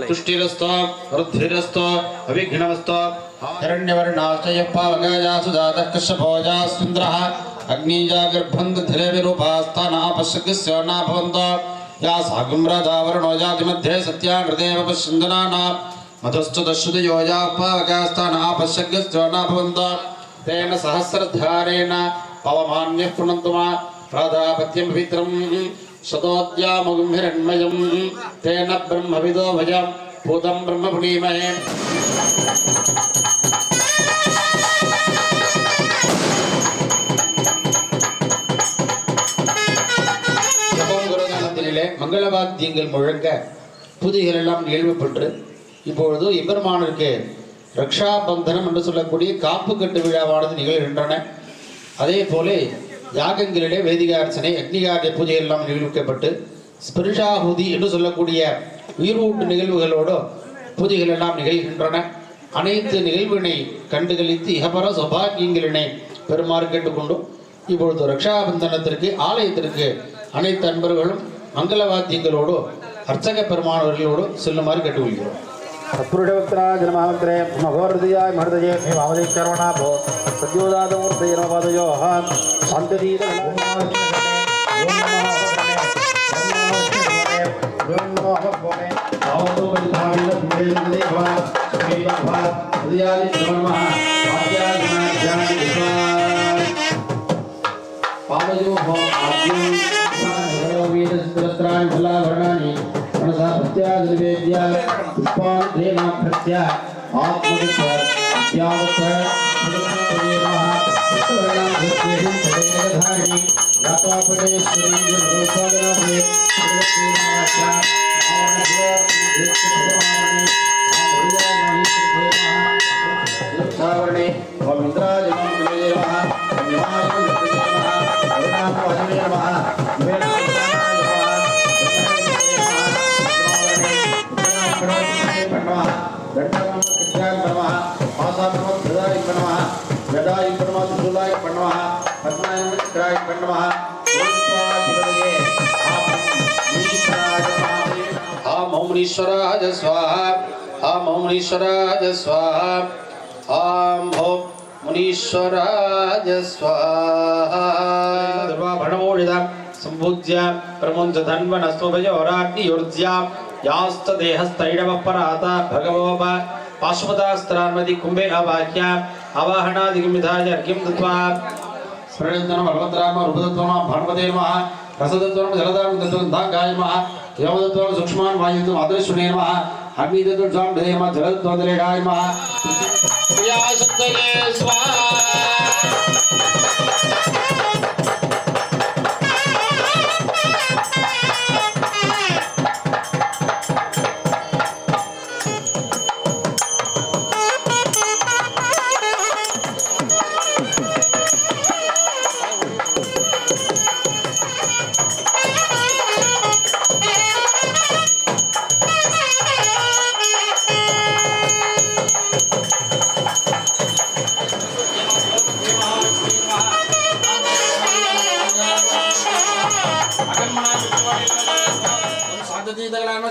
तुष्टिरस्तो वृद्धिरस्तो अभिघ्नमस्तो हिरण्यवर्णाश्चय पावकायासु जातः कश्यपोजास्विन्द्रः अग्निजा गर्भन्धधिरेविरूपास्थानापश्यस्य न भवन्तो या सागं राजावरणो जातिमध्ये सत्याकृतेव पश्यन्दनाना मधुश्च दश्रुतयो या पावकास्थानापश्यस्य न भवन्तो तेन सहस्रधारेण पवमान्यः कृणन्तु मा प्रादापत्यं पवित्रं शतोद्यामगुं हिरण्मयं तेन ब्रह्मविदो भजं भूतं ब्रह्मपुणीमहे மங்களவாத்தியங்கள் முழங்க பூஜைகள் எல்லாம் நிகழ்வுபெற்று இப்பொழுது எம்பெருமானிற்கு ரக்ஷா பந்தனம் என்று சொல்லக்கூடிய காப்பு கட்டு விழாவானது நிகழ்கின்றன. அதே போல யாகங்களிலே வேதிகார்ச்சனை அக்னிகாரிய பூஜைகள் எல்லாம் நிகழ்விக்கப்பட்டு ஸ்பிரிஷாஹுதி என்று சொல்லக்கூடிய உயிர்வூட்டு நிகழ்வுகளோடு பூஜைகள் எல்லாம் நிகழ்கின்றன. அனைத்து நிகழ்வினை கண்டுகளித்து இகபர சௌபாகியங்களினை பெறுமாறு கேட்டுக்கொண்டும் இப்பொழுது ரக்ஷாபந்தனத்திற்கு ஆலயத்திற்கு அனைத்து அன்பர்களும் மங்களவாத்தியங்களோடு அர்ச்சக பெருமானவர்களோடு செல்லுமாறு கேட்டுக்கொள்கிறோம். तत्पुरुषवक्त्राय नमः मघोहृदयाय महृदये भावदे करुणा भो सद्योदातमूर्तये नमः पादयोः शान्तिदीद प्रत्यादिवेद्या पुष्पादेना प्रत्या आत्मविश्वास त्यागत्व सुरक्षेमः पुष्पवर्णां धृत्येहि सदैवधारिणी रातापटेश्वरी जगदोपादनाथे सुरक्षेमः आवनद्वार दृष्टभवानी आमृतमहीश्वरेमः सुरक्षावर्णे वमिन्द्राय नमः अन्यमाय नमः करुणामहमे नमः मुनीश्वराय स्वाहा ॐ मुनीश्वराय स्वाहा ॐ मुनीश्वराय स्वाहा भणमोषितां सम्पूज्य प्रमुञ्च धन्वनस्त्वभयोराग्नियोर्ज्या यास्तदेहस्तैडवपराता भगवोप पाशुपतास्त्रान्मति कुम्भे अवाह्या अवाहनादिकं विधाय अर्घ्यं दत्त्वा स्मरणं भगवद्राम रूपदत्त्वं भानुपते नमः रसदत्त्वं जलदां दत्त्वं नमः यमदत्त्वं सूक्ष्मान् वायुत्वं आदर्शुने नमः अग्निदत्त्वं स्वां नमः जलदत्त्वं दलेडाय नमः प्रियाशक्तये स्वाहा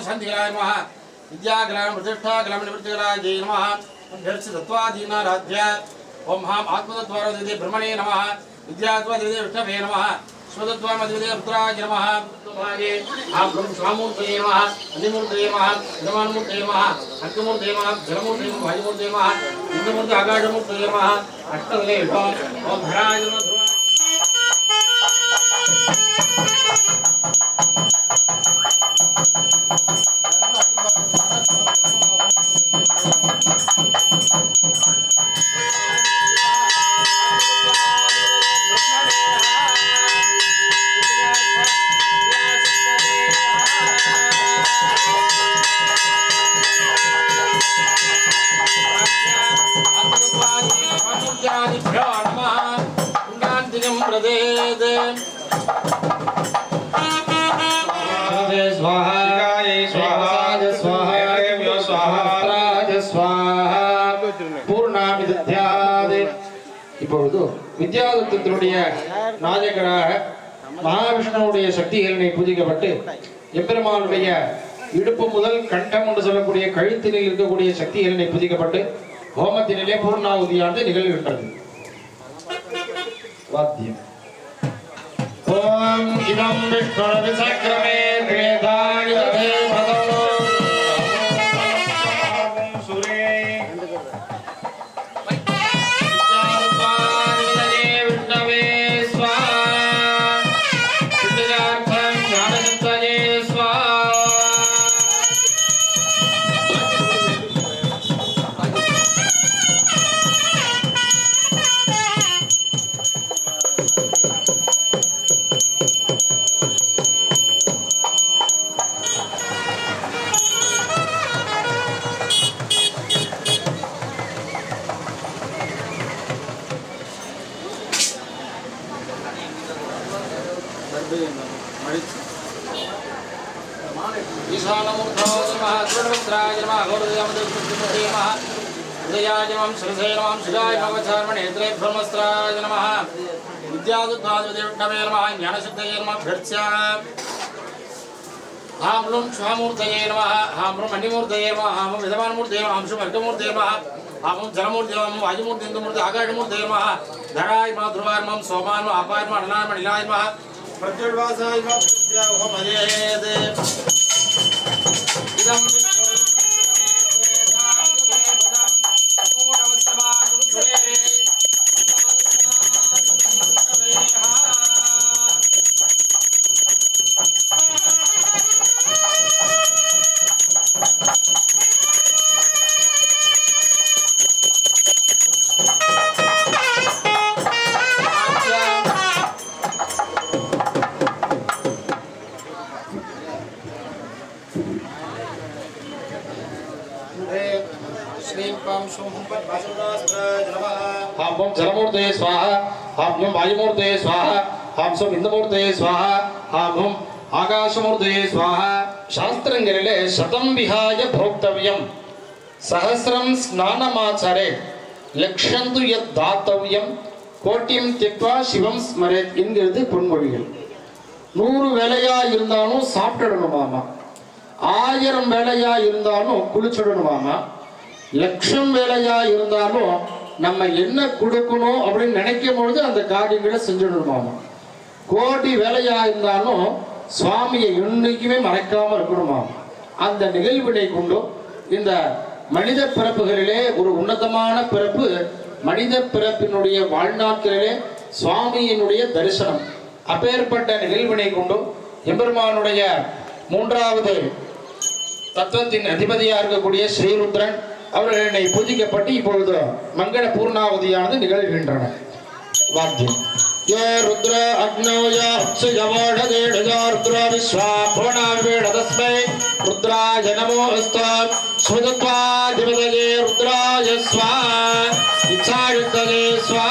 शांतिकलाय नमः विद्याकलाय प्रतिष्ठाकलाय निवृत्तिकलाय जय नमः दत्वादीनाराध्य ओम हम आत्मतत्वारो देवी ब्रह्मणे नमः विद्यात्वा देवी विष्णवे नमः स्वतत्वा देवी रुद्राय नमः तुम्हारे आप ब्रह्म स्वामूर्तये नमः अधिमूर्तये नमः धर्मान्मूर्तये नमः अग्निमूर्तये नमः जलमूर्तये नमः वायुमूर्तये नमः इंद्रमूर्तये आकाशमूर्तये नमः अष्टदले ओम धराय नमः இப்பொழுது வித்யாதத்தத்தினுடைய நாயகராக மகாவிஷ்ணுவுடைய சக்திகளினை பூஜிக்கப்பட்டு எம்பெருமானுடைய இடுப்பு முதல் கண்டம் என்று சொல்லக்கூடிய கழுத்தினில் இருக்கக்கூடிய சக்திகளினை புதிக்கப்பட்டு ஹோமத்தினிலே பூர்ணாகுதியானது நிகழ்கின்றது. வாத்தியம். ஓம் இதம் விஷ்ணு சக்கரமே வேதாய தேவதோ சுரே விஷ்ணவே ஸ்வாஹா சித்தார்த்தம் ஞானசக்தயே ஸ்வாஹா. ஓம் ஜலமூர்த்தயே ஸ்வாஹா. ஓம் வாயுமூர்த்தயே ஸ்வாஹா. ஓம் இந்துமூர்த்தயே ஸ்வாஹா. ஓம் ஆகாசமூர்த்தயே ஸ்வாஹா. சாஸ்திரங்களிலே சதம் விஹாய போக்தவ்யம் சஹஸ்ரம் ஸ்நானமாச்சரே லக்ஷந்து யத் தாத்தவ்யம் கோட்டியம் திக்வா சிவம் ஸ்மரேத் என்கிறது பொன்மொழிகள். 100 வேலையா இருந்தாலும் சாப்பிட்டுடணுமாமா, 1000 வேலையா இருந்தாலும் குளிச்சுடணுமாமா, 1,00,000 வேலையா இருந்தாலும் நம்ம என்ன கொடுக்கணும் அப்படின்னு நினைக்கும் பொழுது அந்த காரியங்களை செஞ்சிடணுமாமா, கோடி வேலையா இருந்தாலும் சுவாமியை என்னைக்குமே மறைக்காம இருக்கணுமாமா. அந்த நிகழ்வினை கொண்டு இந்த மனித பிறப்புகளிலே ஒரு உன்னதமான பிறப்பு மனித பிறப்பினுடைய வாழ்நாட்களிலே சுவாமியினுடைய தரிசனம். அப்பேற்பட்ட நிகழ்வினை கொண்டு எம்பெருமானுடைய 3வது தத்துவத்தின் அதிபதியா இருக்கக்கூடிய ஸ்ரீருத்ரன் அவர்களை பூஜிக்கப்பட்டு இப்பொழுது மங்கள பூர்ணாவதியானது நிகழ்கின்றன. வாத்தியம். யே ருத்ர அக்னோய அப்சயவோடதேடயா ருத்ர விஸ்வா புவனாவேட தஸ்மை ருத்ராய நமோஸ்தாத் ஸ்வதத்வாதிபதயே ருத்ராய ஸ்வா இச்சாயுக்தயே ஸ்வா